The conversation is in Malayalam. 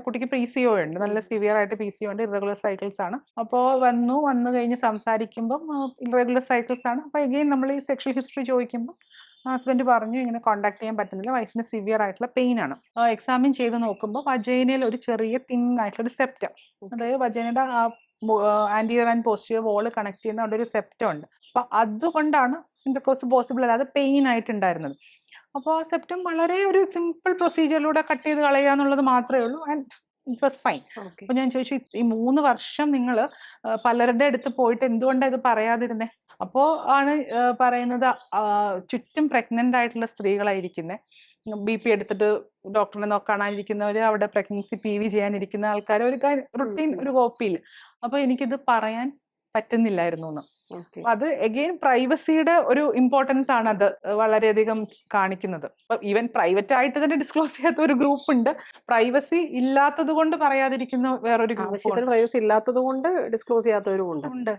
കുട്ടിക്ക് PCO ഉണ്ട്, നല്ല സിവിയർ ആയിട്ട് PCO ഉണ്ട്, ഇറഗുലർ സൈക്കിൾസ് ആണ്. അപ്പോൾ വന്നു കഴിഞ്ഞ് സംസാരിക്കുമ്പം ഇറഗുലർ സൈക്കിൾസ് ആണ്. അപ്പോൾ എഗെയിൻ നമ്മൾ ഈ സെക്ഷൽ ഹിസ്റ്ററി ചോദിക്കുമ്പോൾ ഹസ്ബൻഡ് പറഞ്ഞു ഇങ്ങനെ കോണ്ടാക്ട് ചെയ്യാൻ പറ്റുന്നില്ല, വൈഫിന് സിവിയർ ആയിട്ടുള്ള പെയിൻ ആണ്. എക്സാമിൻ ചെയ്ത് നോക്കുമ്പോൾ വജൈനയിൽ ഒരു ചെറിയ തിൻ ആയിട്ടുള്ള ഒരു സെപ്റ്റം, അതായത് വജൈനയുടെ anterior and posterior wall connect ചെയ്യുന്ന അവിടെ ഒരു സെപ്റ്റം ഉണ്ട്. അപ്പൊ അതുകൊണ്ടാണ് ഇന്റർകോഴ്സ് പോസിബിൾ അല്ലാതെ പെയിൻ ആയിട്ടുണ്ടായിരുന്നത്. അപ്പോൾ ആ സെപ്റ്റം വളരെ ഒരു സിമ്പിൾ പ്രൊസീജിയറിലൂടെ കട്ട് ചെയ്ത് കളയുക എന്നുള്ളത് മാത്രമേ ഉള്ളൂ. And it was fine. അപ്പൊ ഞാൻ ചോദിച്ചു, ഈ 3 വർഷം നിങ്ങൾ പലരുടെ അടുത്ത് പോയിട്ട് എന്തുകൊണ്ടാണ് ഇത് പറയാതിരുന്നേ? അപ്പോൾ ആണ് പറയുന്നത്, ചുറ്റും പ്രഗ്നന്റ് ആയിട്ടുള്ള സ്ത്രീകളായിരിക്കുന്നത്, BP എടുത്തിട്ട് ഡോക്ടറിനെ കാണാനിരിക്കുന്നവര്, അവിടെ പ്രഗ്നൻസി PV ചെയ്യാനിരിക്കുന്ന ആൾക്കാർ, ഒരു റുട്ടീൻ ഒരു കോപ്പിയിൽ. അപ്പൊ എനിക്കിത് പറയാൻ പറ്റുന്നില്ലായിരുന്നു എന്ന്. അത് എഗെയിൻ പ്രൈവസിയുടെ ഒരു ഇമ്പോർട്ടൻസ് ആണ് അത് വളരെയധികം കാണിക്കുന്നത്. ഈവൻ പ്രൈവറ്റ് ആയിട്ട് തന്നെ ഡിസ്ക്ലോസ് ചെയ്യാത്ത ഒരു ഗ്രൂപ്പ് ഉണ്ട്, പ്രൈവസി ഇല്ലാത്തത് കൊണ്ട് പറയാതിരിക്കുന്ന വേറൊരു ഗ്രൂപ്പ് പ്രൈവസി ഇല്ലാത്തത് കൊണ്ട് ഡിസ്ക്ലോസ് ചെയ്യാത്തവരും ഉണ്ട്.